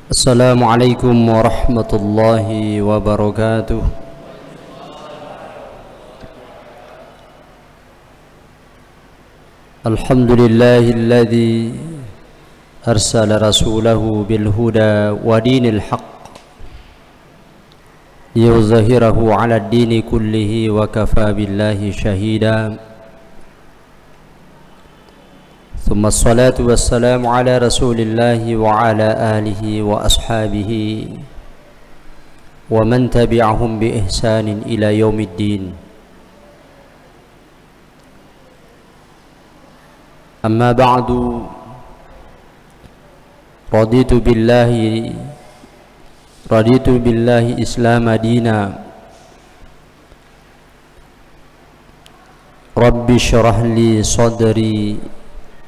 Assalamualaikum warahmatullahi wabarakatuh. Alhamdulillahilladzi arsala rasulahu bil huda wa dinil haqq liyuzhirahu 'ala ad-dini kullihi wa kafa billahi shahida. Thumma assalatu wassalamu ala rasulillahi wa ala alihi wa ashabihi wa man tabi'ahum bi ihsanin ila yaumiddin. Amma ba'du, raditu billahi islam dina, rabbi syrah li sadri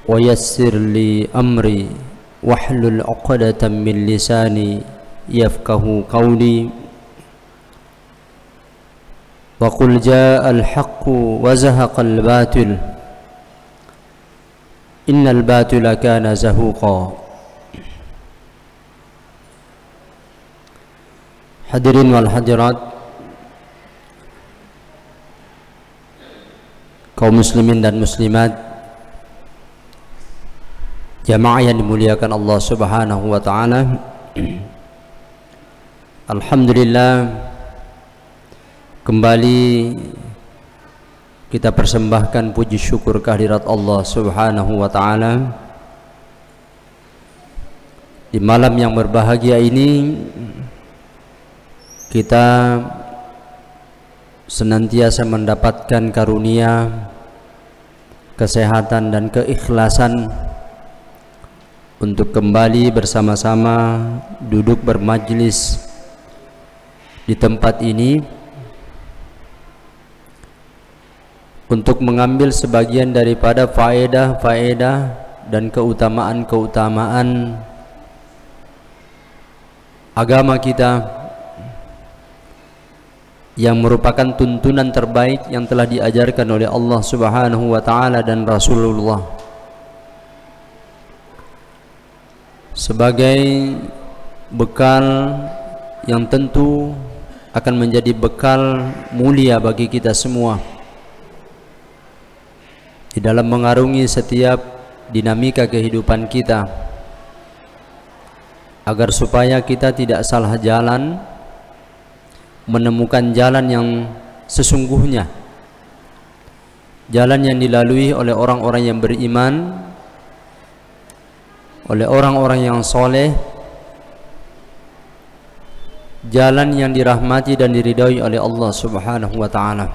wa yassir li amri wahlul 'uqdatam min lisani yafqahu qawli. Wa qul ja'al haqqu wa zahaqal batil innal batila kana zahuqa. Hadirin wal hadirat, kaum muslimin dan muslimat, jamaah yang dimuliakan Allah Subhanahu wa taala. Alhamdulillah, kembali kita persembahkan puji syukur kehadirat Allah Subhanahu wa taala. Di malam yang berbahagia ini kita senantiasa mendapatkan karunia kesehatan dan keikhlasan untuk kembali bersama-sama duduk bermajlis di tempat ini untuk mengambil sebagian daripada faedah-faedah dan keutamaan-keutamaan agama kita yang merupakan tuntunan terbaik yang telah diajarkan oleh Allah Subhanahu wa taala dan Rasulullah, sebagai bekal yang tentu akan menjadi bekal mulia bagi kita semua di dalam mengarungi setiap dinamika kehidupan kita, agar supaya kita tidak salah jalan, menemukan jalan yang sesungguhnya, jalan yang dilalui oleh orang-orang yang beriman, oleh orang-orang yang soleh, jalan yang dirahmati dan diridhai oleh Allah Subhanahu wa taala.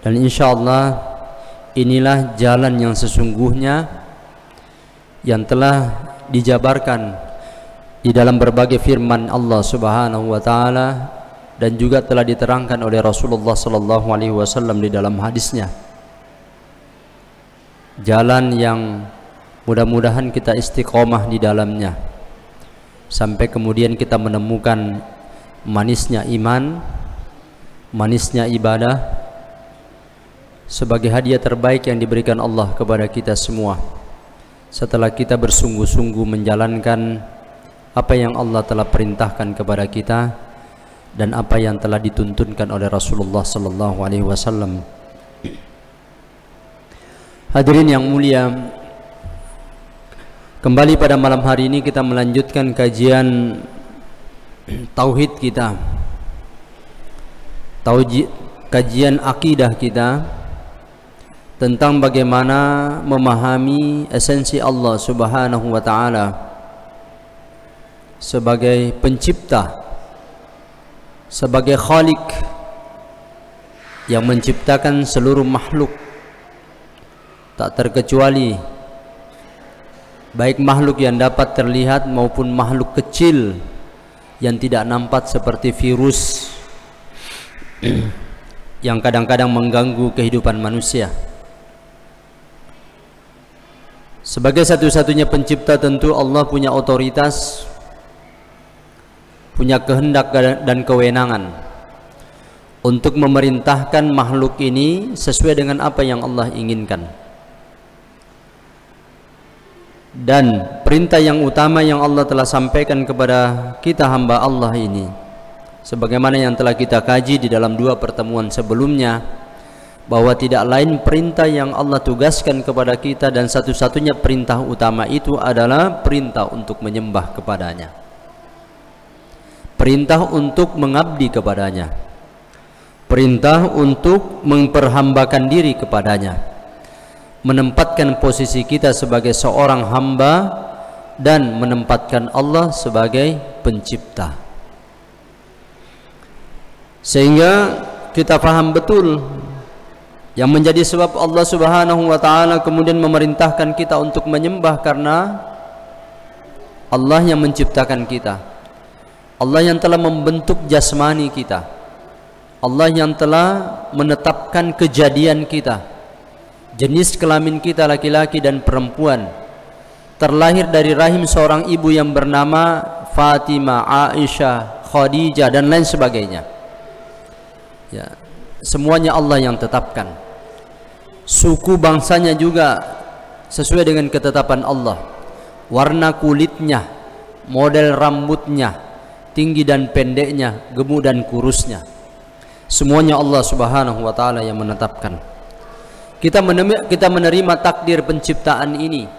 Dan insyaallah inilah jalan yang sesungguhnya yang telah dijabarkan di dalam berbagai firman Allah Subhanahu wa taala dan juga telah diterangkan oleh Rasulullah sallallahu alaihi wasallam di dalam hadisnya. Jalan yang mudah-mudahan kita istiqomah di dalamnya sampai kemudian kita menemukan manisnya iman, manisnya ibadah sebagai hadiah terbaik yang diberikan Allah kepada kita semua setelah kita bersungguh-sungguh menjalankan apa yang Allah telah perintahkan kepada kita dan apa yang telah dituntunkan oleh Rasulullah sallallahu alaihi wasallam. Hadirin yang mulia, kembali pada malam hari ini kita melanjutkan kajian tauhid kita, kajian akidah kita tentang bagaimana memahami esensi Allah Subhanahu wa taala sebagai pencipta, sebagai khalik yang menciptakan seluruh makhluk, tak terkecuali baik makhluk yang dapat terlihat maupun makhluk kecil yang tidak nampak seperti virus yang kadang-kadang mengganggu kehidupan manusia. Sebagai satu-satunya pencipta, tentu Allah punya otoritas, punya kehendak dan kewenangan untuk memerintahkan makhluk ini sesuai dengan apa yang Allah inginkan. Dan perintah yang utama yang Allah telah sampaikan kepada kita hamba Allah ini, sebagaimana yang telah kita kaji di dalam 2 pertemuan sebelumnya, bahwa tidak lain perintah yang Allah tugaskan kepada kita dan satu-satunya perintah utama itu adalah perintah untuk menyembah kepadanya, perintah untuk mengabdi kepadanya, perintah untuk memperhambakan diri kepadanya, menempatkan posisi kita sebagai seorang hamba dan menempatkan Allah sebagai pencipta. Sehingga kita paham betul yang menjadi sebab Allah Subhanahu wa taala kemudian memerintahkan kita untuk menyembah, karena Allah yang menciptakan kita, Allah yang telah membentuk jasmani kita, Allah yang telah menetapkan kejadian kita, jenis kelamin kita laki-laki dan perempuan, terlahir dari rahim seorang ibu yang bernama Fatimah, Aisyah, Khadijah dan lain sebagainya. Ya, semuanya Allah yang tetapkan. Suku bangsanya juga sesuai dengan ketetapan Allah. Warna kulitnya, model rambutnya, tinggi dan pendeknya, gemuk dan kurusnya, semuanya Allah Subhanahu wa taala yang menetapkan. Kita menerima takdir penciptaan ini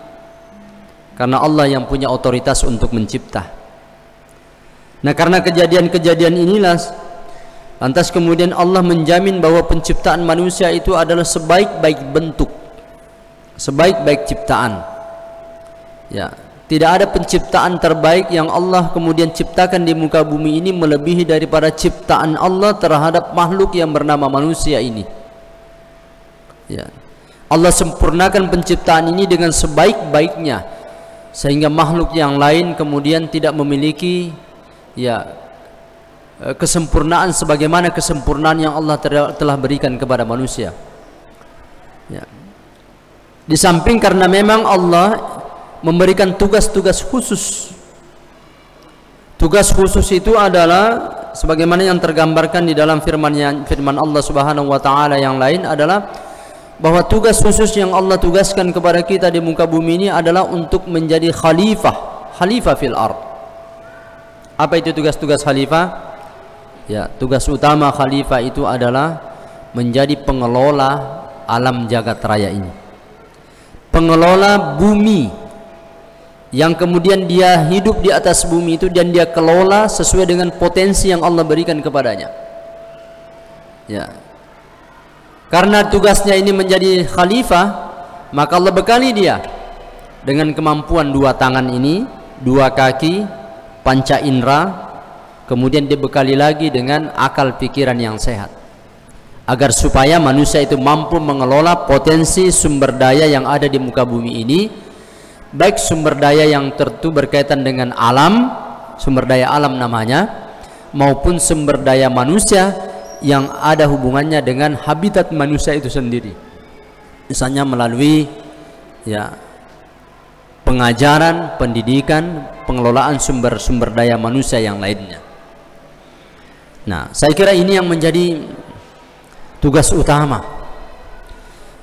karena Allah yang punya otoritas untuk mencipta. Nah, karena kejadian-kejadian inilah lantas kemudian Allah menjamin bahwa penciptaan manusia itu adalah sebaik-baik bentuk, sebaik-baik ciptaan. Ya, tidak ada penciptaan terbaik yang Allah kemudian ciptakan di muka bumi ini melebihi daripada ciptaan Allah terhadap makhluk yang bernama manusia ini. Ya, Allah sempurnakan penciptaan ini dengan sebaik-baiknya, sehingga makhluk yang lain kemudian tidak memiliki kesempurnaan sebagaimana kesempurnaan yang Allah telah berikan kepada manusia. Ya. Di samping karena memang Allah memberikan tugas-tugas khusus. Tugas khusus itu adalah sebagaimana yang tergambarkan di dalam firman Allah Subhanahu wa taala yang lain adalah bahwa tugas khusus yang Allah tugaskan kepada kita di muka bumi ini adalah untuk menjadi khalifah fil ard. Apa itu tugas-tugas khalifah? Ya, tugas utama khalifah itu adalah menjadi pengelola alam jagat raya ini, pengelola bumi, yang kemudian dia hidup di atas bumi itu dan dia kelola sesuai dengan potensi yang Allah berikan kepadanya. Ya, karena tugasnya ini menjadi khalifah, maka Allah bekali dia dengan kemampuan 2 tangan ini, 2 kaki, panca indera, kemudian dibekali lagi dengan akal pikiran yang sehat, agar supaya manusia itu mampu mengelola potensi sumber daya yang ada di muka bumi ini, baik sumber daya yang tentu berkaitan dengan alam, sumber daya alam namanya, maupun sumber daya manusia yang ada hubungannya dengan habitat manusia itu sendiri, misalnya melalui pengajaran, pendidikan, pengelolaan sumber-sumber daya manusia yang lainnya. Nah, saya kira ini yang menjadi tugas utama,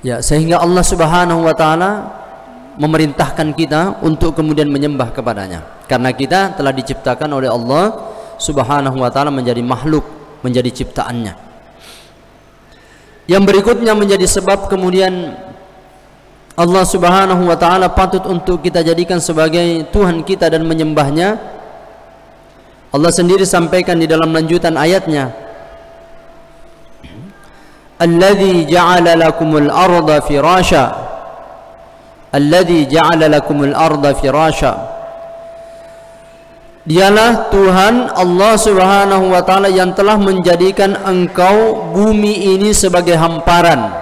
ya, sehingga Allah Subhanahu wa taala memerintahkan kita untuk kemudian menyembah kepadanya, karena kita telah diciptakan oleh Allah Subhanahu wa taala menjadi makhluk, menjadi ciptaannya. Yang berikutnya menjadi sebab kemudian Allah Subhanahu wa taala patut untuk kita jadikan sebagai Tuhan kita dan menyembahnya. Allah sendiri sampaikan di dalam lanjutan ayatnya, Alladzi ja'ala lakumul arda firasha, Alladzi ja'ala lakumul arda firasha. Dialah Tuhan Allah Subhanahu wa taala yang telah menjadikan engkau bumi ini sebagai hamparan,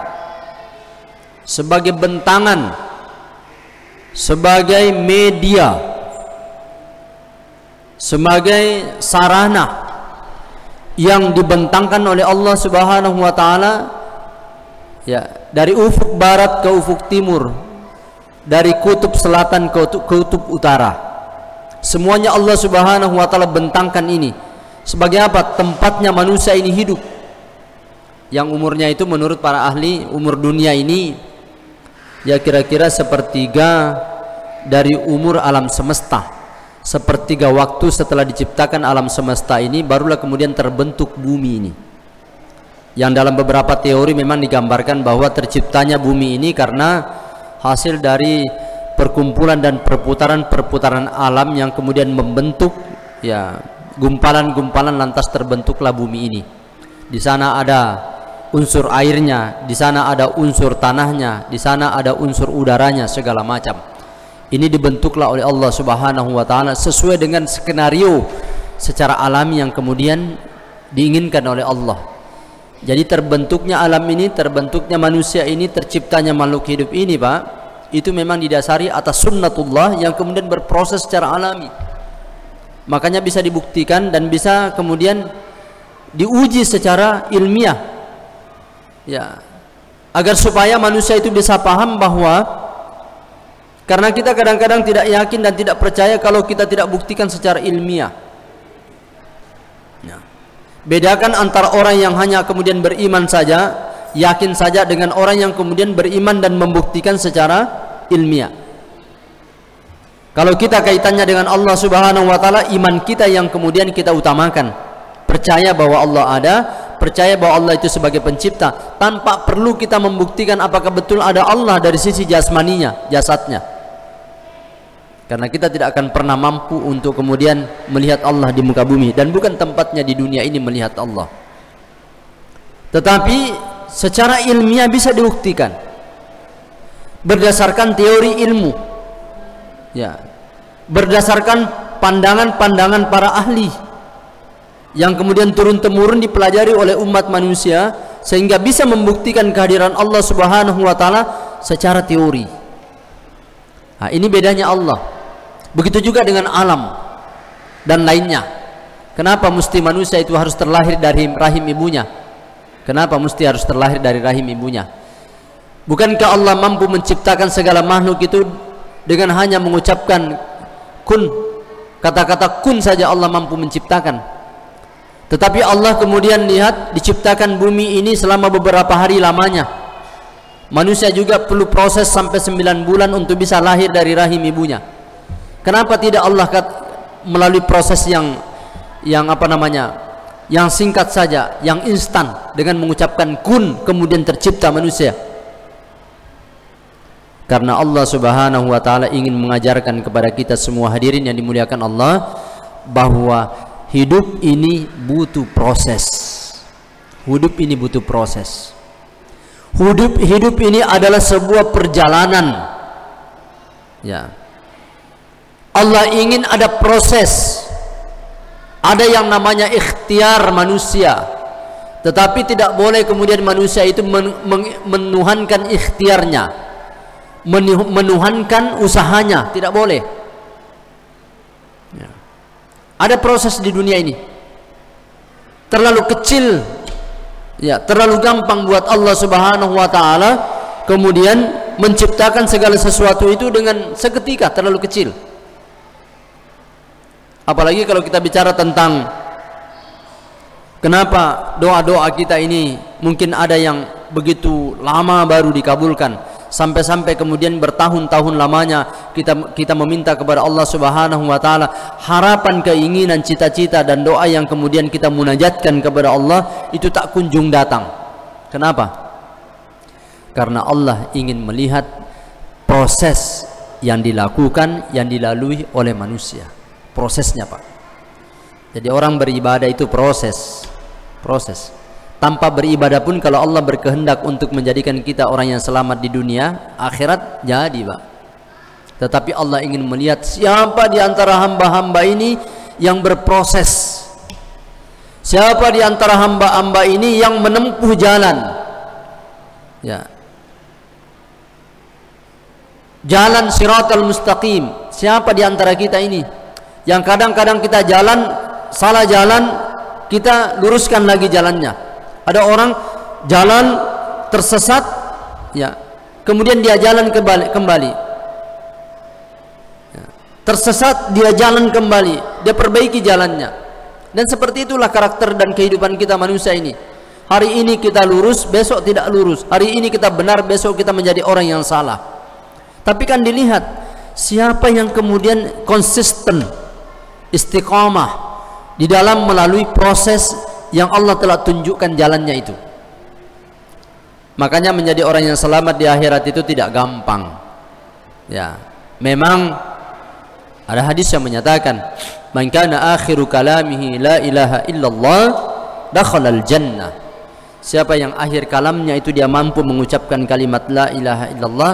sebagai bentangan, sebagai media, sebagai sarana yang dibentangkan oleh Allah Subhanahu wa taala, ya, dari ufuk barat ke ufuk timur, dari kutub selatan ke kutub utara. Semuanya Allah Subhanahu wa taala bentangkan ini sebagai apa? Tempatnya manusia ini hidup, yang umurnya itu menurut para ahli umur dunia ini ya kira-kira 1/3 dari umur alam semesta. Sepertiga waktu setelah diciptakan alam semesta ini, barulah kemudian terbentuk bumi ini. Yang dalam beberapa teori memang digambarkan bahwa terciptanya bumi ini karena hasil dari perkumpulan dan perputaran alam yang kemudian membentuk ya gumpalan-gumpalan, lantas terbentuklah bumi ini. Di sana ada unsur airnya, di sana ada unsur tanahnya, di sana ada unsur udaranya, segala macam. Ini dibentuklah oleh Allah Subhanahu wa taala sesuai dengan skenario secara alami yang kemudian diinginkan oleh Allah. Jadi terbentuknya alam ini, terbentuknya manusia ini, terciptanya makhluk hidup ini, Pak, itu memang didasari atas sunnatullah yang kemudian berproses secara alami. Makanya bisa dibuktikan dan bisa kemudian diuji secara ilmiah. Ya. Agar supaya manusia itu bisa paham bahwa karena kita kadang-kadang tidak yakin dan tidak percaya kalau kita tidak buktikan secara ilmiah. Ya. Bedakan antara orang yang hanya kemudian beriman saja, yakin saja, dengan orang yang kemudian beriman dan membuktikan secara ilmiah. Kalau kita kaitannya dengan Allah Subhanahu wa taala, iman kita yang kemudian kita utamakan. Percaya bahwa Allah ada, percaya bahwa Allah itu sebagai pencipta, tanpa perlu kita membuktikan apakah betul ada Allah dari sisi jasmaninya, jasadnya. Karena kita tidak akan pernah mampu untuk kemudian melihat Allah di muka bumi, dan bukan tempatnya di dunia ini melihat Allah. Tetapi secara ilmiah bisa dibuktikan berdasarkan teori ilmu, ya, berdasarkan pandangan-pandangan para ahli yang kemudian turun-temurun dipelajari oleh umat manusia, sehingga bisa membuktikan kehadiran Allah Subhanahu wa taala secara teori. Nah, ini bedanya Allah. Begitu juga dengan alam dan lainnya. Kenapa mesti manusia itu harus terlahir dari rahim ibunya? Kenapa mesti harus terlahir dari rahim ibunya? Bukankah Allah mampu menciptakan segala makhluk itu dengan hanya mengucapkan kun? Kata-kata kun saja Allah mampu menciptakan. Tetapi Allah kemudian lihat diciptakan bumi ini selama beberapa hari lamanya. Manusia juga perlu proses sampai 9 bulan untuk bisa lahir dari rahim ibunya. Kenapa tidak Allah melalui proses yang yang singkat saja, yang instan, dengan mengucapkan kun kemudian tercipta manusia? Karena Allah Subhanahu wa taala ingin mengajarkan kepada kita semua hadirin yang dimuliakan Allah bahwa hidup ini butuh proses. Hidup ini butuh proses. Hidup ini adalah sebuah perjalanan. Ya. Allah ingin ada proses. Ada yang namanya ikhtiar manusia. Tetapi tidak boleh kemudian manusia itu menuhankan ikhtiarnya, menuhankan usahanya, tidak boleh. Ya. Ada proses di dunia ini. Terlalu kecil, ya, terlalu gampang buat Allah Subhanahu wa taala kemudian menciptakan segala sesuatu itu dengan seketika, terlalu kecil. Apalagi kalau kita bicara tentang kenapa doa-doa kita ini mungkin ada yang begitu lama baru dikabulkan, sampai-sampai kemudian bertahun-tahun lamanya kita meminta kepada Allah Subhanahu wa taala harapan, keinginan, cita-cita dan doa yang kemudian kita munajatkan kepada Allah itu tak kunjung datang. Kenapa? Karena Allah ingin melihat proses yang dilakukan, yang dilalui oleh manusia. Prosesnya, Pak. Jadi orang beribadah itu proses. Tanpa beribadah pun kalau Allah berkehendak untuk menjadikan kita orang yang selamat di dunia, akhirat jadi, Pak. Tetapi Allah ingin melihat siapa di antara hamba-hamba ini yang berproses. Siapa di antara hamba-hamba ini yang menempuh jalan. Ya. Jalan siratal mustaqim. Siapa di antara kita ini yang kadang-kadang kita jalan, salah jalan, kita luruskan lagi jalannya. Ada orang jalan tersesat, ya, kemudian dia jalan kembali. Ya. Tersesat, dia jalan kembali, dia perbaiki jalannya. Dan seperti itulah karakter dan kehidupan kita manusia ini. Hari ini kita lurus, besok tidak lurus. Hari ini kita benar, besok kita menjadi orang yang salah. Tapi kan dilihat siapa yang kemudian konsisten istiqamah di dalam melalui proses yang Allah telah tunjukkan jalannya itu. Makanya menjadi orang yang selamat di akhirat itu tidak gampang. Ya, memang ada hadis yang menyatakan, "Man kana akhiru kalamihi la ilaha illallah, dakhalal jannah." Siapa yang akhir kalamnya itu dia mampu mengucapkan kalimat la ilaha illallah,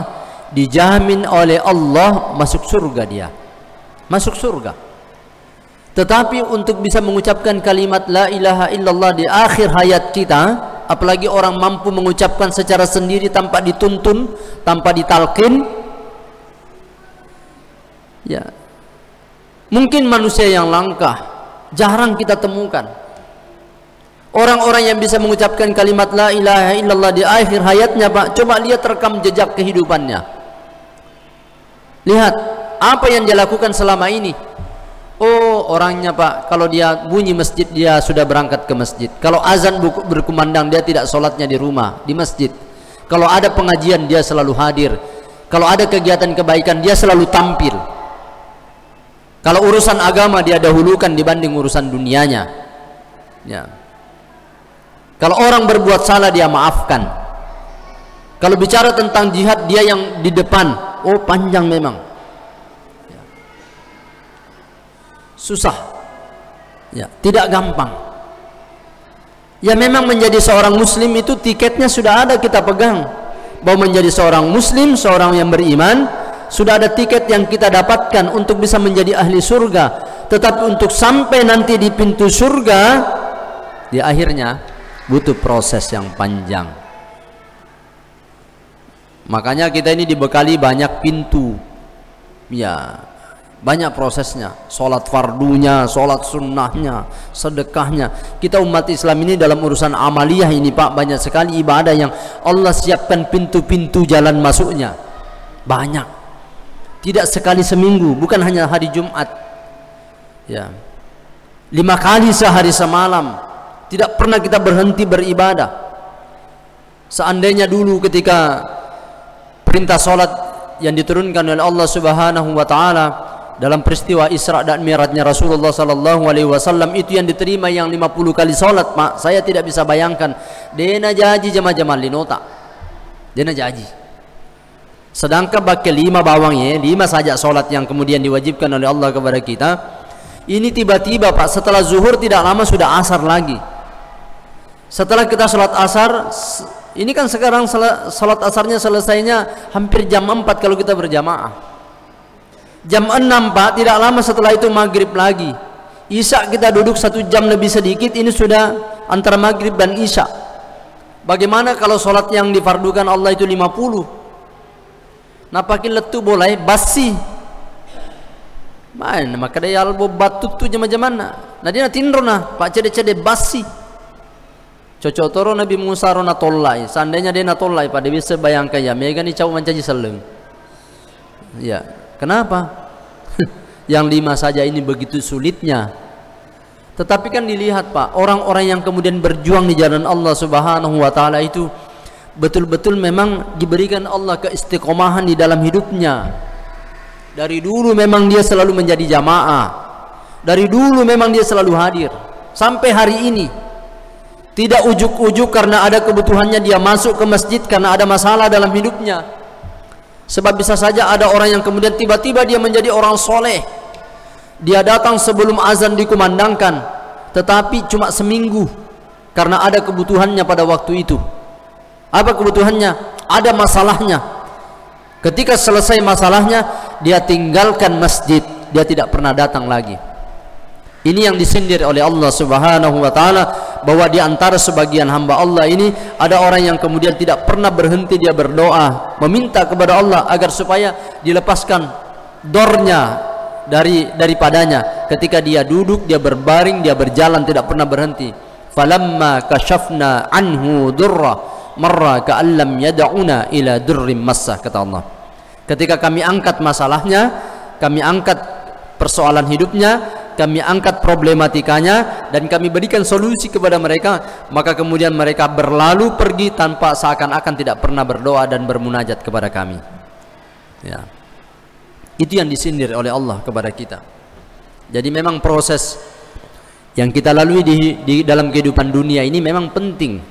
dijamin oleh Allah masuk surga dia. Masuk surga. Tetapi untuk bisa mengucapkan kalimat la ilaha illallah di akhir hayat kita, apalagi orang mampu mengucapkan secara sendiri tanpa dituntun, tanpa ditalkin, ya mungkin manusia yang langka, jarang kita temukan orang-orang yang bisa mengucapkan kalimat la ilaha illallah di akhir hayatnya, Pak. Coba lihat rekam jejak kehidupannya, lihat apa yang dia lakukan selama ini. Oh, orangnya, Pak, kalau dia bunyi masjid dia sudah berangkat ke masjid. Kalau azan berkumandang dia tidak sholatnya di rumah, di masjid. Kalau ada pengajian dia selalu hadir. Kalau ada kegiatan kebaikan dia selalu tampil. Kalau urusan agama dia dahulukan dibanding urusan dunianya. Ya. Kalau orang berbuat salah dia maafkan. Kalau bicara tentang jihad dia yang di depan. Oh, panjang memang. Susah, ya, tidak gampang. Ya memang menjadi seorang muslim itu tiketnya sudah ada kita pegang. Bahwa menjadi seorang muslim, seorang yang beriman, sudah ada tiket yang kita dapatkan untuk bisa menjadi ahli surga. Tetapi untuk sampai nanti di pintu surga, di akhirnya butuh proses yang panjang. Makanya kita ini dibekali banyak pintu, ya, banyak prosesnya, sholat fardunya, sholat sunnahnya, sedekahnya. Kita umat Islam ini dalam urusan amaliyah ini, Pak, banyak sekali ibadah yang Allah siapkan pintu-pintu jalan masuknya. Banyak, tidak sekali seminggu, bukan hanya hari Jumat, ya, 5 kali sehari semalam. Tidak pernah kita berhenti beribadah. Seandainya dulu ketika perintah sholat yang diturunkan oleh Allah Subhanahu wa Ta'ala dalam peristiwa Isra dan Mi'rajnya Rasulullah sallallahu alaihi wasallam itu yang diterima yang 50 kali salat, Pak, saya tidak bisa bayangkan. Dena jaji jama-jama linota. Dena jaji. Sedangkan baki 5 bawangnya, 5 saja salat yang kemudian diwajibkan oleh Allah kepada kita. Ini tiba-tiba, Pak, setelah zuhur tidak lama sudah asar lagi. Setelah kita salat asar, ini kan sekarang salat asarnya selesainya hampir jam 4 kalau kita berjamaah. Jam 6, Pak, tidak lama setelah itu maghrib lagi. Isya kita duduk 1 jam lebih sedikit, ini sudah antara maghrib dan isya. Bagaimana kalau sholat yang difardukan Allah itu 50? Napakin letu boleh basi. Main maka dia albo batut tu jama-jamana. Nah dia tinrona, Pak, cede-cede basi. Cocok toro Nabi Musa rona tollai. Seandainya dia na tollai, Pak, dia bisa bayangkan ya, mega ni cau mancaji seleng. Ya. Kenapa? Yang 5 saja ini begitu sulitnya. Tetapi kan dilihat, Pak, orang-orang yang kemudian berjuang di jalan Allah Subhanahu wa Ta'ala itu betul-betul memang diberikan Allah keistiqomahan di dalam hidupnya. Dari dulu memang dia selalu menjadi jamaah. Dari dulu memang dia selalu hadir. Sampai hari ini tidak ujuk-ujuk karena ada kebutuhannya dia masuk ke masjid karena ada masalah dalam hidupnya. Sebab bisa saja ada orang yang kemudian tiba-tiba dia menjadi orang soleh. Dia datang sebelum azan dikumandangkan, tetapi cuma seminggu karena ada kebutuhannya pada waktu itu. Apa kebutuhannya? Ada masalahnya. Ketika selesai masalahnya, dia tinggalkan masjid, dia tidak pernah datang lagi. Ini yang disindir oleh Allah Subhanahu wa Ta'ala, bahwa di antara sebagian hamba Allah ini ada orang yang kemudian tidak pernah berhenti dia berdoa, meminta kepada Allah agar supaya dilepaskan dornya daripadanya. Ketika dia duduk, dia berbaring, dia berjalan, tidak pernah berhenti. Falamma kashafna anhu durra marra ka'allam yad'una ila durrim massah, kata Allah. Ketika kami angkat masalahnya, kami angkat persoalan hidupnya, kami angkat problematikanya, dan kami berikan solusi kepada mereka, maka kemudian mereka berlalu pergi tanpa seakan-akan tidak pernah berdoa dan bermunajat kepada kami. Ya. Itu yang disindir oleh Allah kepada kita. Jadi memang proses yang kita lalui di dalam kehidupan dunia ini memang penting.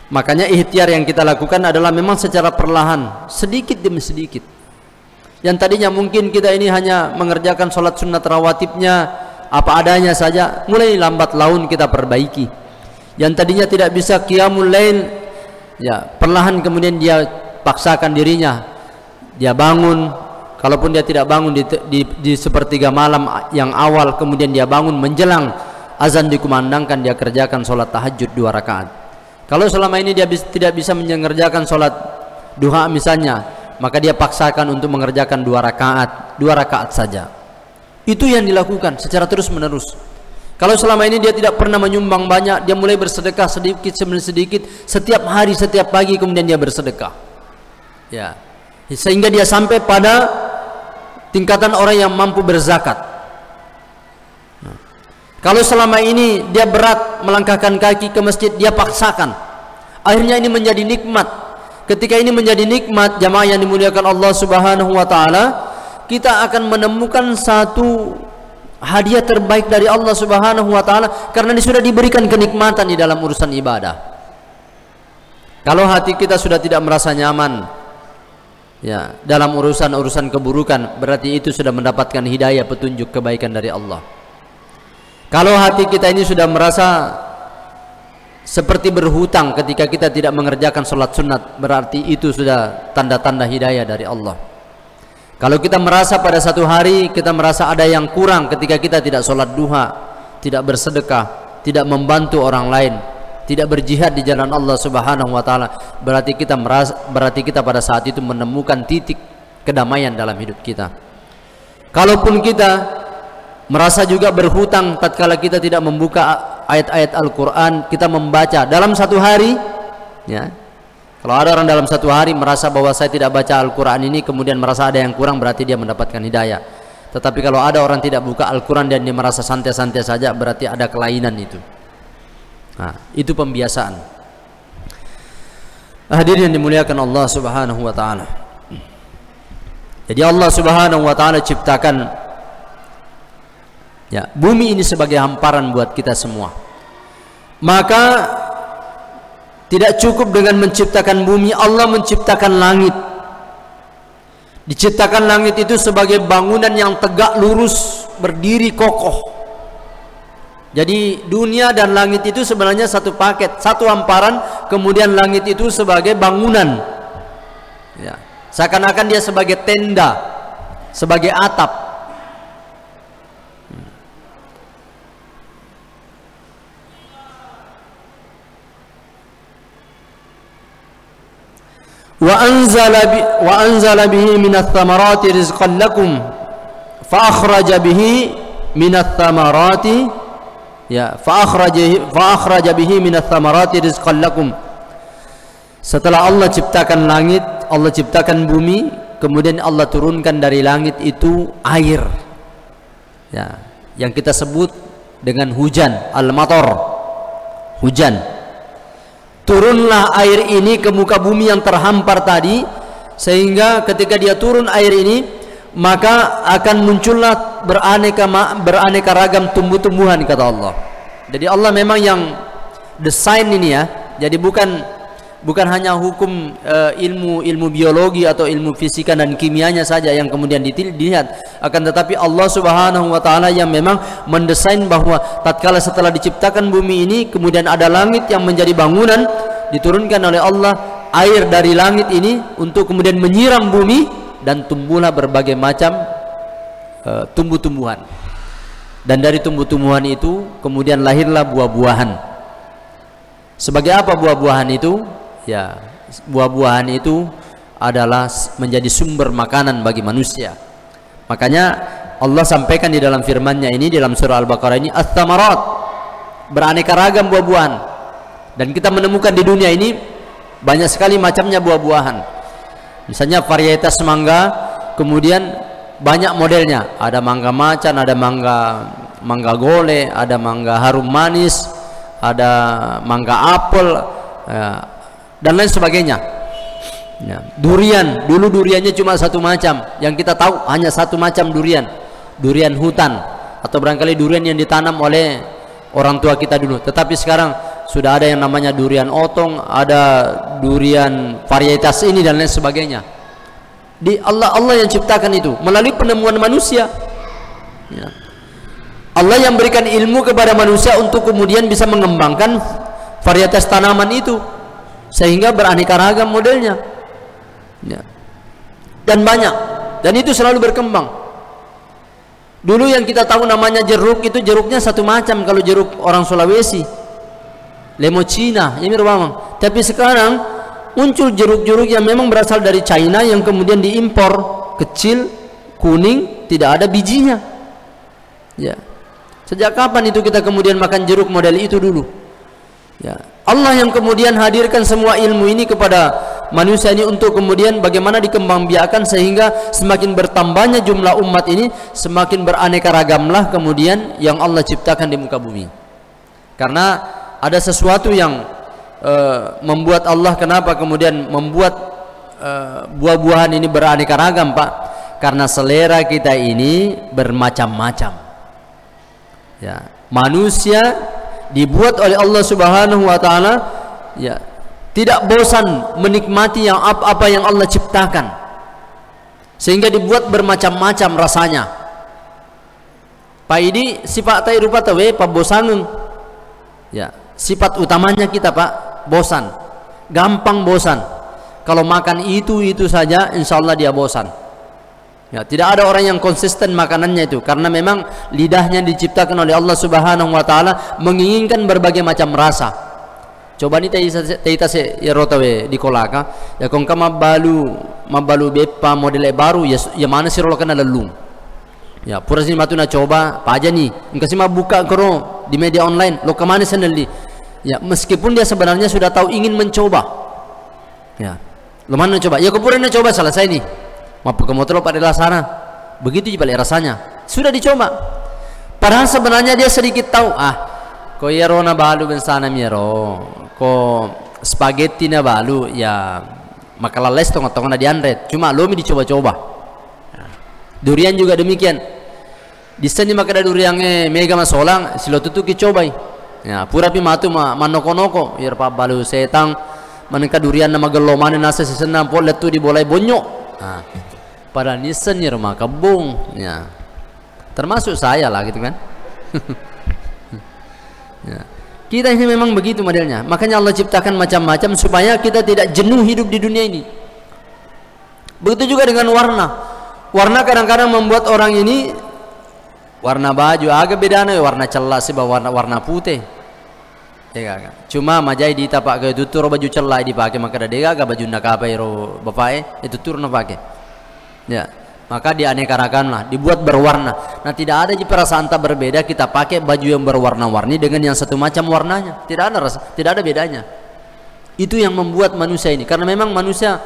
Makanya ikhtiar yang kita lakukan adalah memang secara perlahan, sedikit demi sedikit. Yang tadinya mungkin kita ini hanya mengerjakan sholat sunat rawatibnya apa adanya saja, mulai lambat laun kita perbaiki. Yang tadinya tidak bisa qiyamul lail, ya perlahan kemudian dia paksakan dirinya, dia bangun. Kalaupun dia tidak bangun di sepertiga malam yang awal, kemudian dia bangun menjelang azan dikumandangkan, dia kerjakan sholat tahajud 2 rakaat. Kalau selama ini dia tidak bisa mengerjakan sholat duha misalnya, maka dia paksakan untuk mengerjakan 2 rakaat saja. Itu yang dilakukan secara terus menerus. Kalau selama ini dia tidak pernah menyumbang banyak, dia mulai bersedekah sedikit demi sedikit, setiap hari, setiap pagi kemudian dia bersedekah. Ya, sehingga dia sampai pada tingkatan orang yang mampu berzakat. Kalau selama ini dia berat melangkahkan kaki ke masjid, dia paksakan. Akhirnya ini menjadi nikmat. Ketika ini menjadi nikmat, jamaah yang dimuliakan Allah Subhanahu wa taala, kita akan menemukan satu hadiah terbaik dari Allah Subhanahu wa taala karena ini sudah diberikan kenikmatan di dalam urusan ibadah. Kalau hati kita sudah tidak merasa nyaman, ya, dalam urusan keburukan, berarti itu sudah mendapatkan hidayah, petunjuk kebaikan dari Allah. Kalau hati kita ini sudah merasa seperti berhutang ketika kita tidak mengerjakan sholat sunat, berarti itu sudah tanda-tanda hidayah dari Allah. Kalau kita merasa pada satu hari kita merasa ada yang kurang ketika kita tidak sholat duha, tidak bersedekah, tidak membantu orang lain, tidak berjihad di jalan Allah Subhanahu wa taala, berarti kita pada saat itu menemukan titik kedamaian dalam hidup kita. Kalaupun kita merasa juga berhutang tatkala kita tidak membuka ayat-ayat Al-Qur'an, kita membaca dalam satu hari, ya. Kalau ada orang dalam satu hari merasa bahwa saya tidak baca Al-Quran ini, kemudian merasa ada yang kurang, berarti dia mendapatkan hidayah. Tetapi kalau ada orang tidak buka Al-Quran dan dia merasa santai-santai saja, berarti ada kelainan itu. Nah, itu pembiasaan. Hadirin yang dimuliakan Allah Subhanahu wa taala. Jadi Allah Subhanahu wa taala ciptakan, ya, bumi ini sebagai hamparan buat kita semua. Maka tidak cukup dengan menciptakan bumi, Allah menciptakan langit. Diciptakan langit itu sebagai bangunan yang tegak lurus, berdiri kokoh. Jadi dunia dan langit itu sebenarnya satu paket, satu hamparan, kemudian langit itu sebagai bangunan. Ya, seakan-akan dia sebagai tenda, sebagai atap. Wa anzala bihi minats thamarati rizqan lakum fa akhraja bihi minats thamarati, ya, fa akhraja bihi minats thamarati rizqan lakum. Setelah Allah ciptakan langit, Allah ciptakan bumi, kemudian Allah turunkan dari langit itu air, ya, yang kita sebut dengan hujan, al-matar, hujan. Turunlah air ini ke muka bumi yang terhampar tadi, sehingga ketika dia turun air ini, maka akan muncullah beraneka ragam tumbuh-tumbuhan, kata Allah. Jadi Allah memang yang desain ini, ya. Jadi bukan hanya hukum ilmu biologi atau ilmu fisika dan kimianya saja yang kemudian dilihat, akan tetapi Allah Subhanahu wa taala yang memang mendesain bahwa tatkala setelah diciptakan bumi ini, kemudian ada langit yang menjadi bangunan, diturunkan oleh Allah air dari langit ini untuk kemudian menyiram bumi, dan tumbuhlah berbagai macam tumbuh-tumbuhan. Dan dari tumbuh-tumbuhan itu kemudian lahirlah buah-buahan. Sebagai apa buah-buahan itu? Ya, buah-buahan itu adalah menjadi sumber makanan bagi manusia. Makanya Allah sampaikan di dalam firman-Nya ini dalam surah Al-Baqarah ini, ats-tsamarat, beraneka ragam buah-buahan. Dan kita menemukan di dunia ini banyak sekali macamnya buah-buahan. Misalnya varietas mangga, kemudian banyak modelnya. Ada mangga macan, ada mangga gole, ada mangga harum manis, ada mangga apel, ya, dan lain sebagainya. Ya. Durian, dulu duriannya cuma satu macam, yang kita tahu hanya satu macam durian, durian hutan atau barangkali durian yang ditanam oleh orang tua kita dulu. Tetapi sekarang sudah ada yang namanya durian otong, ada durian varietas ini dan lain sebagainya. Allah yang ciptakan itu melalui penemuan manusia. Ya. Allah yang berikan ilmu kepada manusia untuk kemudian bisa mengembangkan varietas tanaman itu sehingga beraneka ragam modelnya. Ya. Dan banyak, dan itu selalu berkembang. Dulu yang kita tahu namanya jeruk, itu jeruknya satu macam kalau jeruk orang Sulawesi, lemo Cina, ini berbang. Tapi sekarang muncul jeruk-jeruk yang memang berasal dari China yang kemudian diimpor, kecil, kuning, tidak ada bijinya. Ya. Sejak kapan itu kita kemudian makan jeruk model itu dulu? Ya. Allah yang kemudian hadirkan semua ilmu ini kepada manusia ini untuk kemudian bagaimana dikembangbiakan sehingga semakin bertambahnya jumlah umat ini, semakin beraneka ragamlah kemudian yang Allah ciptakan di muka bumi. Karena ada sesuatu yang membuat Allah kenapa kemudian membuat buah-buahan ini beraneka ragam, Pak? Karena selera kita ini bermacam-macam. Ya, manusia dibuat oleh Allah Subhanahu wa taala ya tidak bosan menikmati yang apa yang Allah ciptakan, sehingga dibuat bermacam-macam rasanya. Pak ini sifat tai rupa tawe pak bosanun. Ya, sifat utamanya kita Pak bosan, gampang bosan. Kalau makan itu saja, insya Allah dia bosan. Ya, tidak ada orang yang konsisten makanannya itu, karena memang lidahnya diciptakan oleh Allah Subhanahu wa taala menginginkan berbagai macam rasa. Coba nih teita se ya rotawe di kolaka, ya kong kama mabalu bepa model baru ya mana sih rolokan lelung. Ya, pura sini matuna coba, apa aja nih? Engkau sih buka kero di media online, lo kemana sendiri? Ya, meskipun dia sebenarnya sudah tahu ingin mencoba. Ya, lo mana coba? Ya kepuranya coba selesai nih. Mampu kemotor pada sana, begitu juga rasanya sudah dicoba. Padahal sebenarnya dia sedikit tahu, ko yero na balu bensana miero, ko spaghetti na balu ya makalales tong na dianret. Cuma lo dicoba-coba. Durian juga demikian. Di sini makada durian mega masolang, silo tutuki cobai. Ya pura pi matu manoko-noko, yer pa balu setang manengka durian na mageloman nasa sesenam po letu di bolai bonyok. Pada nisan ya rumah kebung ya, termasuk saya lah gitu kan. Ya. Kita ini memang begitu modelnya, makanya Allah ciptakan macam-macam supaya kita tidak jenuh hidup di dunia ini. Begitu juga dengan warna kadang-kadang membuat orang ini warna baju agak beda nih, warna celah sih warna putih ya kan. Cuma majai di tapak ke tutur baju celah dipakai maka ada baju nak apa iro bapak itu turun pakai. Ya, maka dianeka-ragam lah, dibuat berwarna. Nah, tidak ada perasaan tak berbeda kita pakai baju yang berwarna-warni dengan yang satu macam warnanya. Tidak ada rasa, tidak ada bedanya. Itu yang membuat manusia ini, karena memang manusia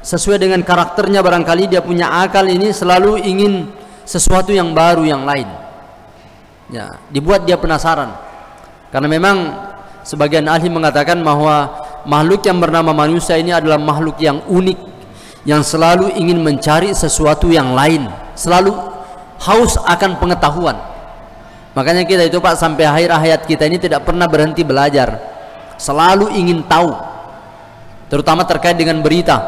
sesuai dengan karakternya barangkali dia punya akal ini selalu ingin sesuatu yang baru yang lain. Ya, dibuat dia penasaran. Karena memang sebagian ahli mengatakan bahwa makhluk yang bernama manusia ini adalah makhluk yang unik, yang selalu ingin mencari sesuatu yang lain, selalu haus akan pengetahuan. Makanya kita itu Pak sampai akhir hayat kita ini tidak pernah berhenti belajar, selalu ingin tahu, terutama terkait dengan berita.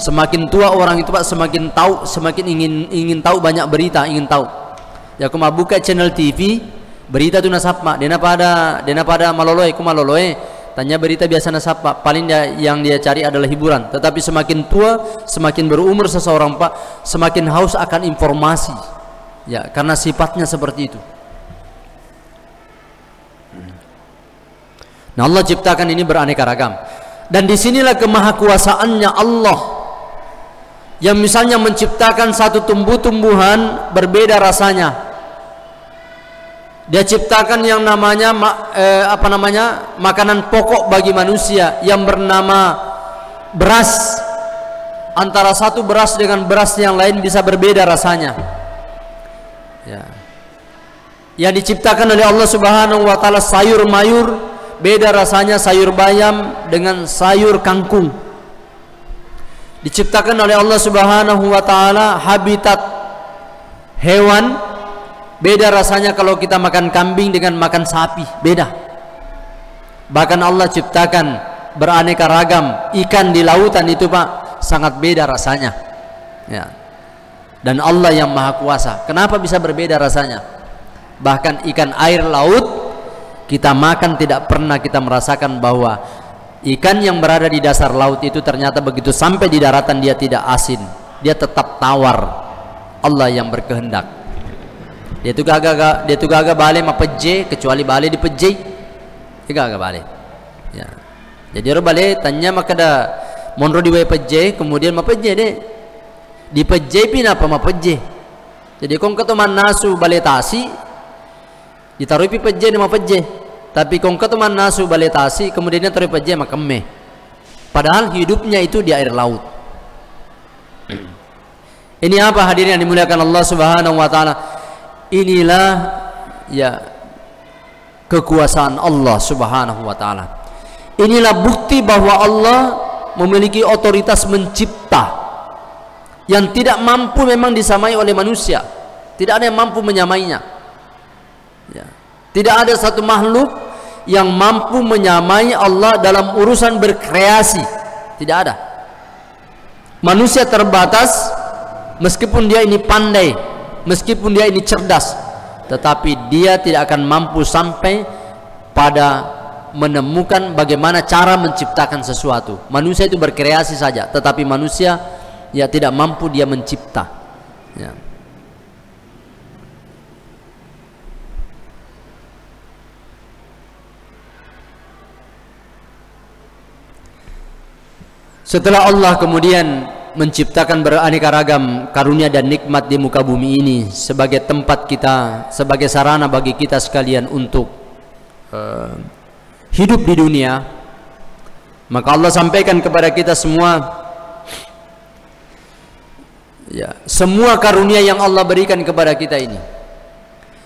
Semakin tua orang itu Pak semakin tahu, semakin ingin tahu banyak berita, ingin tahu. Ya aku buka channel TV berita tu nasapa, dena pada maloloy, ku maloloy. Tanya berita biasa nasapa, paling yang dia cari adalah hiburan. Tetapi semakin tua, semakin berumur seseorang Pak, semakin haus akan informasi. Ya, karena sifatnya seperti itu. Nah, Allah ciptakan ini beraneka ragam. Dan disinilah kemahakuasaannya Allah, yang misalnya menciptakan satu tumbuh-tumbuhan berbeda rasanya. Dia ciptakan yang namanya makanan pokok bagi manusia yang bernama beras. Antara satu beras dengan beras yang lain bisa berbeda rasanya. Ya. Yang diciptakan oleh Allah Subhanahu wa taala sayur mayur beda rasanya, sayur bayam dengan sayur kangkung. Diciptakan oleh Allah Subhanahu wa taala habitat hewan, beda rasanya kalau kita makan kambing dengan makan sapi, beda. Bahkan Allah ciptakan beraneka ragam ikan di lautan itu Pak, sangat beda rasanya. Ya. Dan Allah yang Maha Kuasa, kenapa bisa berbeda rasanya? Bahkan ikan air laut kita makan tidak pernah kita merasakan bahwa ikan yang berada di dasar laut itu ternyata begitu sampai di daratan dia tidak asin, dia tetap tawar. Allah yang berkehendak. Dia tu gaga balik ma peje kecuali balik di peje. Dia gaga balik. Ya. Jadi orang balik tanya maka ada monro di peje kemudian ma peje deh. Di peje pin apa ma peje. Jadi kong keteman nasu balik tasi ditaruh pi peje di ma peje. Tapi kong keteman nasu baletasi kemudian taruh peje makemme. Padahal hidupnya itu di air laut. Ini apa hadirin yang dimuliakan Allah Subhanahu wa taala? Inilah ya kekuasaan Allah Subhanahu wa taala. Inilah bukti bahwa Allah memiliki otoritas mencipta yang tidak mampu memang disamai oleh manusia. Tidak ada yang mampu menyamainya. Ya. Tidak ada satu makhluk yang mampu menyamai Allah dalam urusan berkreasi. Tidak ada. Manusia terbatas, meskipun dia ini pandai, meskipun dia ini cerdas, tetapi dia tidak akan mampu sampai pada menemukan bagaimana cara menciptakan sesuatu. Manusia itu berkreasi saja, tetapi manusia ya tidak mampu dia mencipta. Ya. Setelah Allah kemudian menciptakan beraneka ragam karunia dan nikmat di muka bumi ini sebagai tempat kita, sebagai sarana bagi kita sekalian untuk hidup di dunia, maka Allah sampaikan kepada kita semua ya, semua karunia yang Allah berikan kepada kita ini,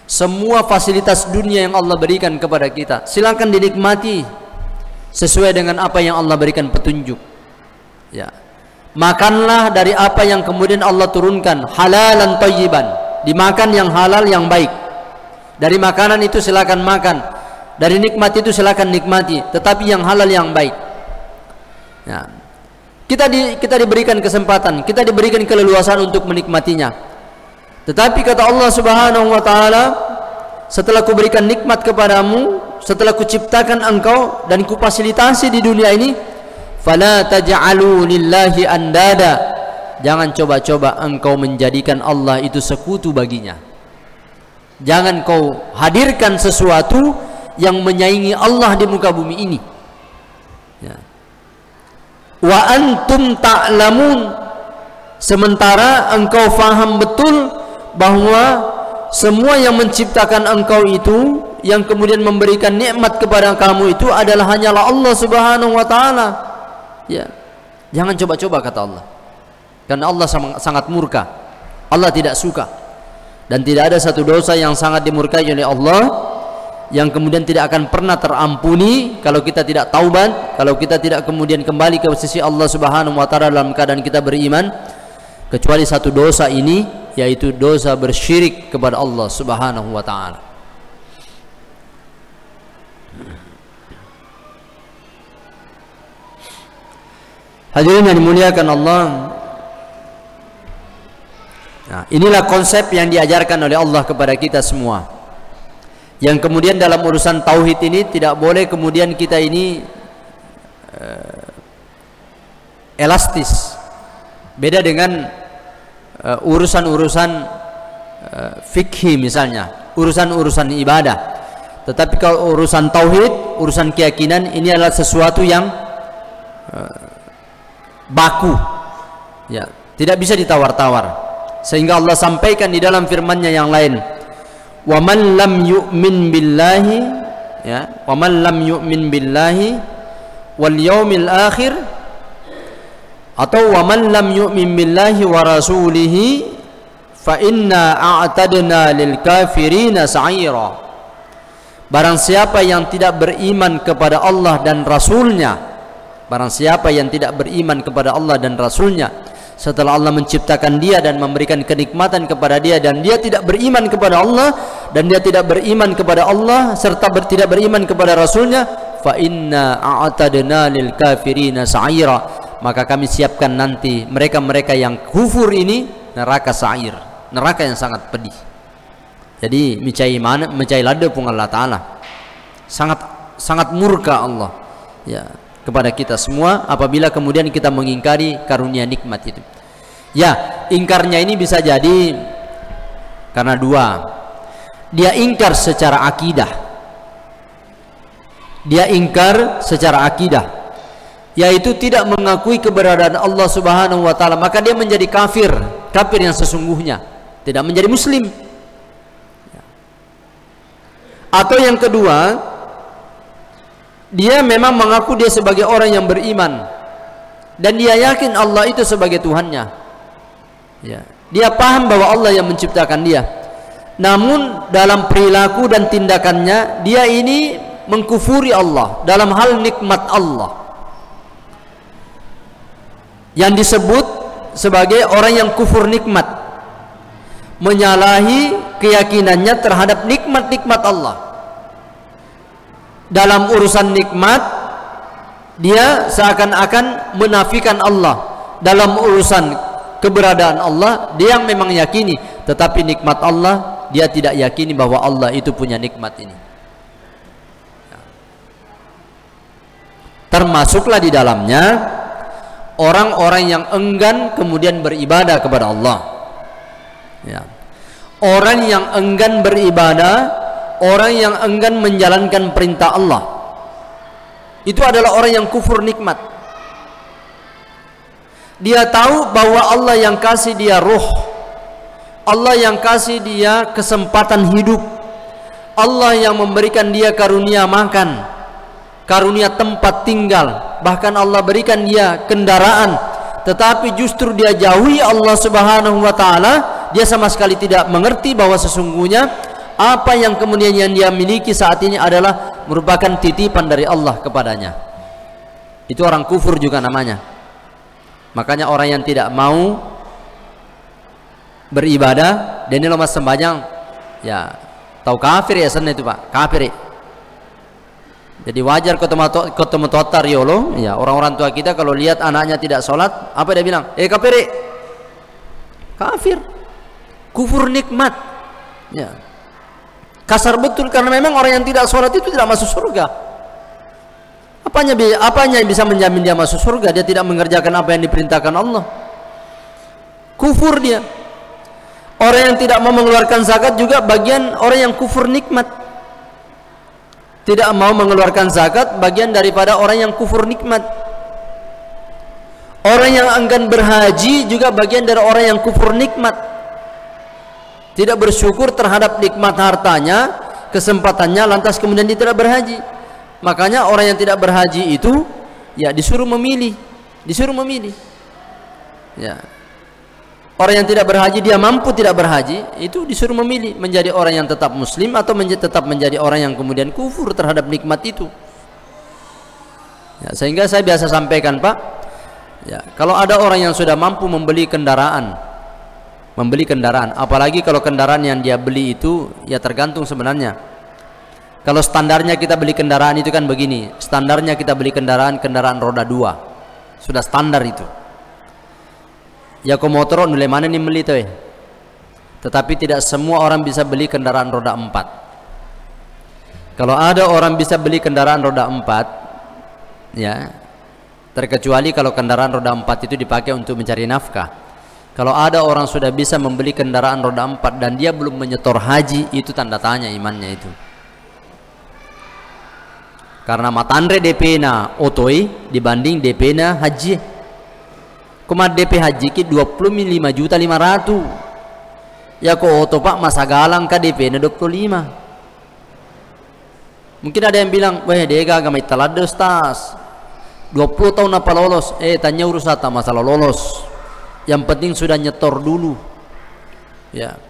semua fasilitas dunia yang Allah berikan kepada kita, silakan dinikmati sesuai dengan apa yang Allah berikan petunjuk. Ya, makanlah dari apa yang kemudian Allah turunkan, halalan thayyiban, dimakan yang halal yang baik. Dari makanan itu silakan makan, dari nikmat itu silakan nikmati, tetapi yang halal yang baik. Ya. Kita diberikan kesempatan, kita diberikan keleluasan untuk menikmatinya. Tetapi kata Allah Subhanahu wa taala, setelah kuberikan nikmat kepadamu, setelah kuciptakan engkau dan kufasilitasi di dunia ini, fala taj'alu lillahi andada, jangan coba-coba engkau menjadikan Allah itu sekutu baginya. Jangan kau hadirkan sesuatu yang menyaingi Allah di muka bumi ini. Ya. Wa antum ta'lamun, sementara engkau faham betul bahwa semua yang menciptakan engkau itu, yang kemudian memberikan nikmat kepada kamu itu adalah hanyalah Allah Subhanahu wa taala. Ya, jangan coba-coba kata Allah, karena Allah sangat murka. Allah tidak suka, dan tidak ada satu dosa yang sangat dimurkai oleh Allah yang kemudian tidak akan pernah terampuni kalau kita tidak taubat, kalau kita tidak kemudian kembali ke sisi Allah Subhanahu wa taala dalam keadaan kita beriman, kecuali satu dosa ini, yaitu dosa bersyirik kepada Allah Subhanahu wa taala. Hadirin yang dimuliakan Allah, nah, inilah konsep yang diajarkan oleh Allah kepada kita semua, yang kemudian dalam urusan tauhid ini tidak boleh kemudian kita ini elastis. Beda dengan urusan-urusan fikih misalnya, urusan-urusan ibadah. Tetapi kalau urusan tauhid, urusan keyakinan, ini adalah sesuatu yang baku, ya, tidak bisa ditawar-tawar. Sehingga Allah sampaikan di dalam firman-Nya yang lain, wa man lam yu'min billahi, ya, wa man lam yu'min billahi wal yaumil akhir, atau wa man lam yu'min billahi wa rasulihi fa inna a'tadna lil kafirina sa'ira. Barang siapa yang tidak beriman kepada Allah dan Rasulnya Barang siapa yang tidak beriman kepada Allah dan Rasulnya setelah Allah menciptakan dia dan memberikan kenikmatan kepada dia, dan dia tidak beriman kepada Allah dan dia tidak beriman kepada Allah serta tidak beriman kepada Rasulnya, fa inna a'tadna lil kafirina sa'ira, maka kami siapkan nanti mereka-mereka yang kufur ini neraka sa'ir, neraka yang sangat pedih. Jadi micai lada pun Allah Ta'ala, sangat murka Allah ya kepada kita semua apabila kemudian kita mengingkari karunia nikmat itu. Ya, ingkarnya ini bisa jadi karena dua. Dia ingkar secara akidah. Dia ingkar secara akidah, yaitu tidak mengakui keberadaan Allah Subhanahu wa taala, maka dia menjadi kafir, kafir yang sesungguhnya, tidak menjadi muslim. Atau yang kedua, dia memang mengaku dia sebagai orang yang beriman dan dia yakin Allah itu sebagai Tuhannya ya. Dia paham bahwa Allah yang menciptakan dia, namun dalam perilaku dan tindakannya dia ini mengkufuri Allah dalam hal nikmat Allah, yang disebut sebagai orang yang kufur nikmat, menyalahi keyakinannya terhadap nikmat-nikmat Allah. Dalam urusan nikmat dia seakan-akan menafikan Allah. Dalam urusan keberadaan Allah dia yang memang yakini, tetapi nikmat Allah dia tidak yakini bahwa Allah itu punya nikmat ini. Termasuklah di dalamnya orang-orang yang enggan kemudian beribadah kepada Allah ya. Orang yang enggan beribadah, orang yang enggan menjalankan perintah Allah, itu adalah orang yang kufur nikmat. Dia tahu bahwa Allah yang kasih dia ruh, Allah yang kasih dia kesempatan hidup, Allah yang memberikan dia karunia makan, karunia tempat tinggal, bahkan Allah berikan dia kendaraan, tetapi justru dia jauhi Allah Subhanahu wa taala. Dia sama sekali tidak mengerti bahwa sesungguhnya apa yang kemudian yang dia miliki saat ini adalah merupakan titipan dari Allah kepadanya. Itu orang kufur juga namanya. Makanya orang yang tidak mau beribadah dan ini lemas sembahyang ya tahu kafir ya, sana itu Pak, kafir. Jadi wajar ketemu totar yolo ya, orang-orang tua kita kalau lihat anaknya tidak sholat, apa dia bilang? Kafir, kafir, kufur nikmat ya. Kasar betul, karena memang orang yang tidak sholat itu tidak masuk surga. Apanya yang bisa menjamin dia masuk surga? Dia tidak mengerjakan apa yang diperintahkan Allah, kufur dia. Orang yang tidak mau mengeluarkan zakat juga bagian orang yang kufur nikmat. Tidak mau mengeluarkan zakat bagian daripada orang yang kufur nikmat. Orang yang enggan berhaji juga bagian dari orang yang kufur nikmat. Tidak bersyukur terhadap nikmat hartanya, kesempatannya, lantas kemudian dia tidak berhaji. Makanya orang yang tidak berhaji itu ya disuruh memilih, ya. Orang yang tidak berhaji, dia mampu tidak berhaji, itu disuruh memilih menjadi orang yang tetap muslim atau tetap menjadi orang yang kemudian kufur terhadap nikmat itu ya. Sehingga saya biasa sampaikan Pak ya, kalau ada orang yang sudah mampu membeli kendaraan, apalagi kalau kendaraan yang dia beli itu ya tergantung sebenarnya. Kalau standarnya kita beli kendaraan itu kan begini, standarnya kita beli kendaraan roda 2, sudah standar itu ya. Ko motor nilai mana nih beli tuh tetapi tidak semua orang bisa beli kendaraan roda 4. Kalau ada orang bisa beli kendaraan roda 4 ya, terkecuali kalau kendaraan roda 4 itu dipakai untuk mencari nafkah. Kalau ada orang sudah bisa membeli kendaraan roda 4 dan dia belum menyetor haji, itu tanda tanya imannya itu. Karena matandre DP na otoi dibanding DP na haji. Kuma DP haji ki 25.500.000. Ya ko oto Pak masa galang ka DP na 25. Mungkin ada yang bilang, "Wah, dega gamay talada ustaz. 20 tahun apa lolos?" Tanya urusata masalah lolos. Yang penting sudah nyetor dulu ya.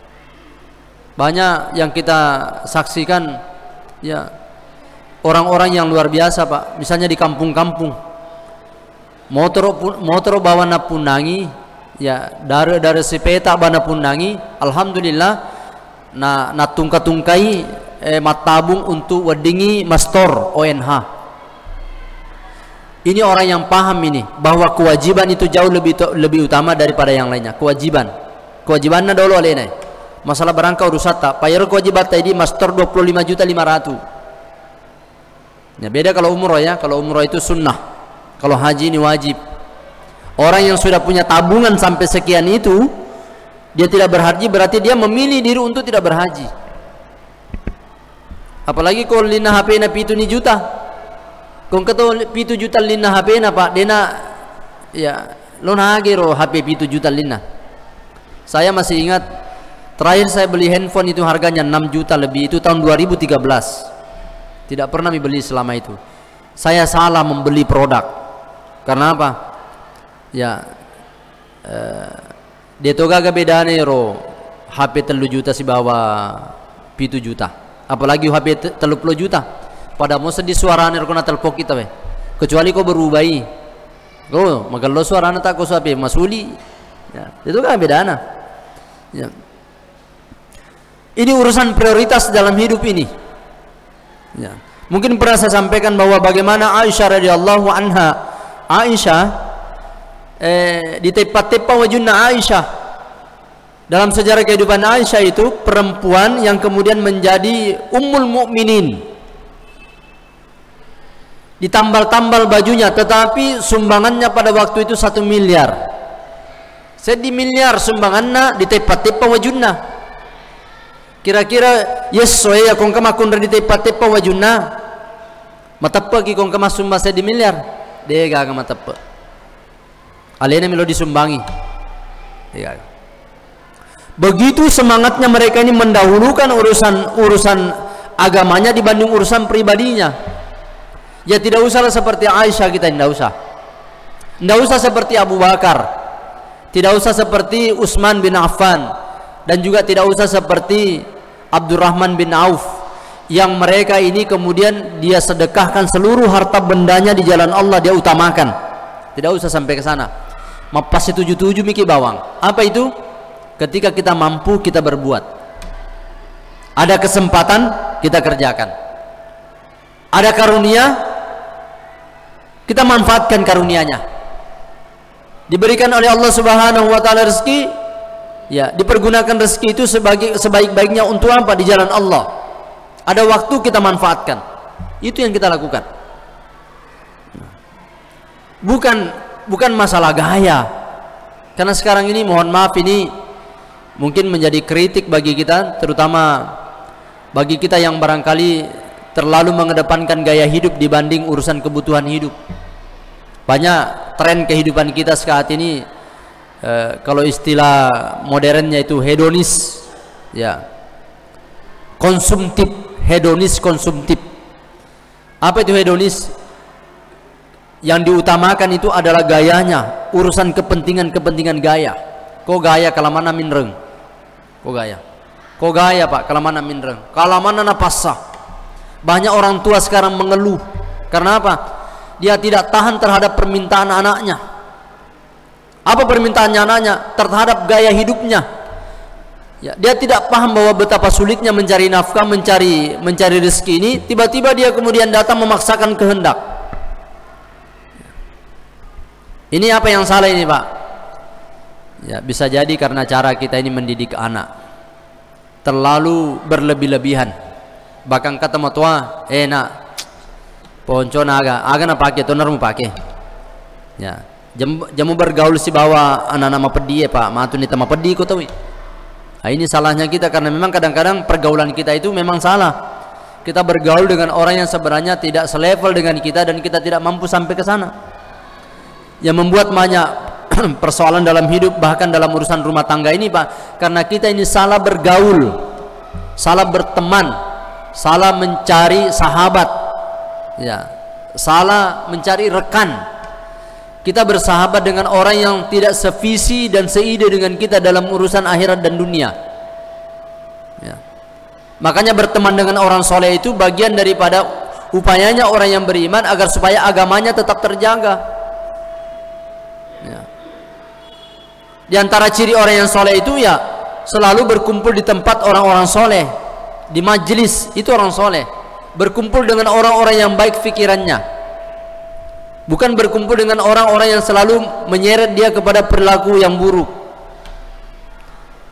Banyak yang kita saksikan ya, orang-orang yang luar biasa Pak, misalnya di kampung-kampung motor bawa na punangi, ya dari sepeta bana punangi, alhamdulillah na tungkai matabung untuk wedingi mastor ONH. Ini orang yang paham ini bahwa kewajiban itu jauh lebih utama daripada yang lainnya. Kewajibannya dulu oleh ini. Masalah berangka urusan tak. Payar kewajiban tadi master 25.500.000. Ya beda kalau umroh ya. Kalau umroh itu sunnah. Kalau haji ini wajib. Orang yang sudah punya tabungan sampai sekian itu, dia tidak berhaji, berarti dia memilih diri untuk tidak berhaji. Apalagi kalau lina HP na pitu ni juta. Kung kato 7 juta lina HP na pak, dena ya lona agero HP 7 juta lina. Saya masih ingat terakhir saya beli handphone itu harganya 6 juta lebih, itu tahun 2013. Tidak pernah beli selama itu. Saya salah membeli produk. Karena apa? Ya dia toga ga bedane ro HP 3 juta si bawa 7 juta. Apalagi HP 30 juta. Pada mau sedih suaranya kena telpon kita be. Kecuali kau berubai. Oh, magalo suaranya tak kau sapi masuli. Ya, itu kan bedana. Ya. Ini urusan prioritas dalam hidup ini. Ya. Mungkin pernah saya sampaikan bahwa bagaimana Aisyah radhiyallahu anha, Aisyah ditepa-tepa wajunna Aisyah. Dalam sejarah kehidupan Aisyah itu perempuan yang kemudian menjadi ummul mukminin. Ditambal-tambal bajunya, tetapi sumbangannya pada waktu itu 1 miliar. 1 miliar sumbangannya ditepa-tepa wajunna. Kira-kira yes soya kong kamakun dari ditepa-tepa wajunna. Matapa ki kong kamas sumbang 1 miliar. Dega ka matapa. Alena milo disumbangi. Dega. Begitu semangatnya mereka ini mendahulukan urusan agamanya dibanding urusan pribadinya. Ya tidak usahlah seperti Aisyah kita, tidak usah. Tidak usah seperti Abu Bakar. Tidak usah seperti Utsman bin Affan. Dan juga tidak usah seperti Abdurrahman bin Auf. Yang mereka ini kemudian dia sedekahkan seluruh harta bendanya di jalan Allah, dia utamakan. Tidak usah sampai ke sana. Mapas 77 miki bawang. Apa itu? Ketika kita mampu kita berbuat. Ada kesempatan kita kerjakan. Ada karunia, kita manfaatkan karunianya. Diberikan oleh Allah Subhanahu wa taala rezeki, ya, dipergunakan rezeki itu sebaik-baiknya untuk apa? Di jalan Allah. Ada waktu kita manfaatkan. Itu yang kita lakukan. Bukan masalah gaya. Karena sekarang ini mohon maaf ini mungkin menjadi kritik bagi kita, terutama bagi kita yang barangkali terlalu mengedepankan gaya hidup dibanding urusan kebutuhan hidup. Banyak tren kehidupan kita saat ini, kalau istilah modernnya itu hedonis, ya, konsumtif, hedonis konsumtif. Apa itu hedonis? Yang diutamakan itu adalah gayanya, urusan kepentingan gaya. Kok gaya kalamana minreng? Kok gaya pak kalamana minreng? Kalamana napasa. Banyak orang tua sekarang mengeluh. Karena apa? Dia tidak tahan terhadap permintaan anaknya. Apa permintaannya anaknya? Terhadap gaya hidupnya. Ya, dia tidak paham bahwa betapa sulitnya mencari nafkah, mencari rezeki ini. Tiba-tiba dia kemudian datang memaksakan kehendak. Ini apa yang salah ini pak? Ya, bisa jadi karena cara kita ini mendidik anak terlalu berlebih-lebihan. Bahkan kata matua, nak ponco naga na pakai toner mu pakai. Ya, jamu bergaul si bawa anak-anak ma pedi pak, matu nita ma pedi ko tahu. Nah, ini salahnya kita karena memang kadang-kadang pergaulan kita itu memang salah. Kita bergaul dengan orang yang sebenarnya tidak selevel dengan kita dan kita tidak mampu sampai ke sana. Yang membuat banyak persoalan dalam hidup bahkan dalam urusan rumah tangga ini pak, karena kita ini salah bergaul, salah berteman, salah mencari sahabat, ya, salah mencari rekan. Kita bersahabat dengan orang yang tidak sevisi dan seide dengan kita dalam urusan akhirat dan dunia, ya. Makanya berteman dengan orang soleh itu bagian daripada upayanya orang yang beriman agar supaya agamanya tetap terjaga. Di antara ciri orang yang soleh itu ya selalu berkumpul di tempat orang-orang soleh, di majelis, itu orang soleh. Berkumpul dengan orang-orang yang baik fikirannya, bukan berkumpul dengan orang-orang yang selalu menyeret dia kepada perilaku yang buruk.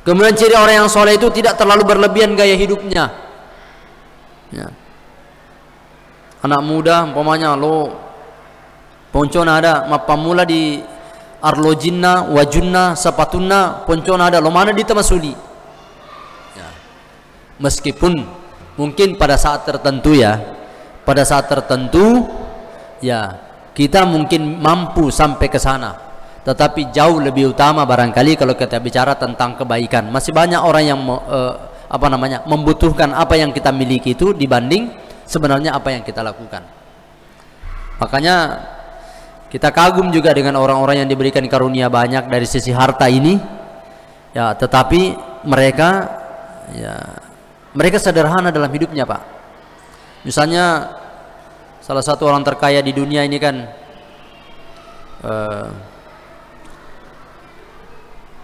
Kemudian ciri orang yang soleh itu tidak terlalu berlebihan gaya hidupnya ya. Anak muda umpamanya lo poncona ada mapamula di arlojinna wajunna sapatuna poncona ada lo mana di tamasuli ya. Meskipun mungkin pada saat tertentu ya, pada saat tertentu ya kita mungkin mampu sampai ke sana, tetapi jauh lebih utama barangkali kalau kita bicara tentang kebaikan. Masih banyak orang yang membutuhkan apa yang kita miliki itu dibanding sebenarnya apa yang kita lakukan. Makanya kita kagum juga dengan orang-orang yang diberikan karunia banyak dari sisi harta ini ya, tetapi mereka sederhana dalam hidupnya, Pak. Misalnya salah satu orang terkaya di dunia ini kan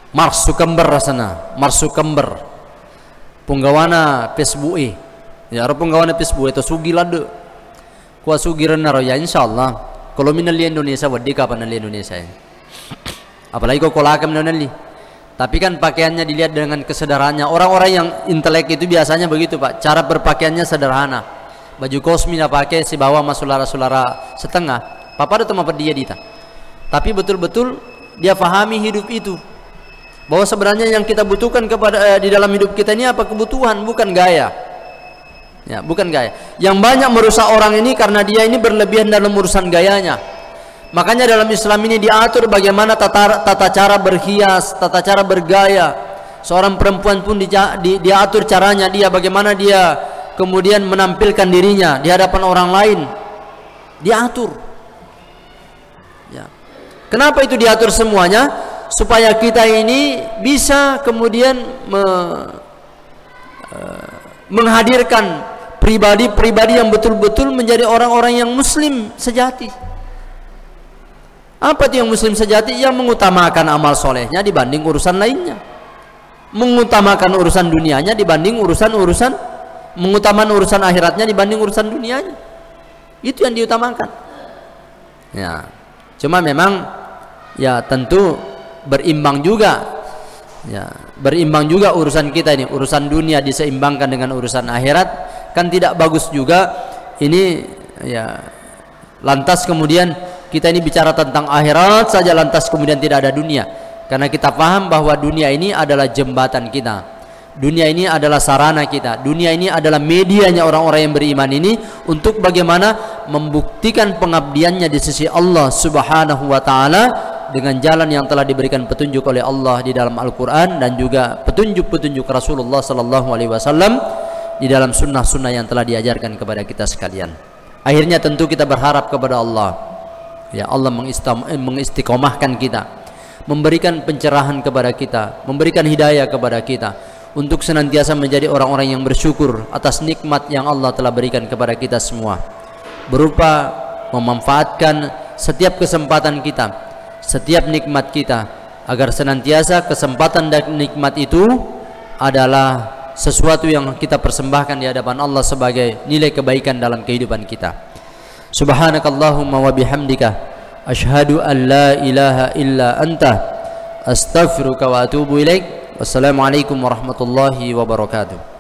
Mark Zuckerberg rasana, Mark Zuckerberg penggawana Facebook ya, penggawana Facebook itu sugilade kuah sugirenaro ya, insyaallah kalau minali Indonesia wadi kapan nali Indonesia ya. Apalagi kok kolakam nali. Tapi kan pakaiannya dilihat dengan kesederhanaannya. Orang-orang yang intelek itu biasanya begitu, Pak. Cara berpakaiannya sederhana. Baju kosmi dia pakai si bawah sama sulara-sulara setengah. Papa ada tempat dia dita. Tapi betul-betul dia fahami hidup itu. Bahwa sebenarnya yang kita butuhkan kepada di dalam hidup kita ini apa? Kebutuhan, bukan gaya. Ya, bukan gaya. Yang banyak merusak orang ini karena dia ini berlebihan dalam urusan gayanya. Makanya dalam Islam ini diatur bagaimana tata cara berhias, tata cara bergaya. Seorang perempuan pun diatur caranya dia, bagaimana dia kemudian menampilkan dirinya di hadapan orang lain. Diatur. Ya. Kenapa itu diatur semuanya? Supaya kita ini bisa kemudian menghadirkan pribadi-pribadi yang betul-betul menjadi orang-orang yang muslim sejati. Apa itu yang muslim sejati? Yang mengutamakan amal solehnya dibanding urusan lainnya, mengutamakan urusan dunianya dibanding mengutamakan urusan akhiratnya dibanding urusan dunianya. Itu yang diutamakan ya. Cuma memang ya tentu berimbang juga ya, berimbang juga urusan kita ini. Urusan dunia diseimbangkan dengan urusan akhirat kan tidak bagus juga ini ya. Lantas kemudian kita ini bicara tentang akhirat saja, lantas kemudian tidak ada dunia. Karena kita paham bahwa dunia ini adalah jembatan kita, dunia ini adalah sarana kita, dunia ini adalah medianya orang-orang yang beriman ini untuk bagaimana membuktikan pengabdiannya di sisi Allah Subhanahu wa ta'ala dengan jalan yang telah diberikan petunjuk oleh Allah di dalam Al-Quran dan juga petunjuk-petunjuk Rasulullah Sallallahu Alaihi Wasallam di dalam sunnah-sunnah yang telah diajarkan kepada kita sekalian. Akhirnya tentu kita berharap kepada Allah ya, Allah mengistiqomahkan kita, memberikan pencerahan kepada kita, memberikan hidayah kepada kita untuk senantiasa menjadi orang-orang yang bersyukur atas nikmat yang Allah telah berikan kepada kita semua, berupa memanfaatkan setiap kesempatan kita, setiap nikmat kita, agar senantiasa kesempatan dan nikmat itu adalah sesuatu yang kita persembahkan di hadapan Allah sebagai nilai kebaikan dalam kehidupan kita. Subhanakallahumma wa bihamdika asyhadu an la ilaha illa anta astaghfiruka wa atubu ilaik. Wassalamualaikum warahmatullahi wabarakatuh.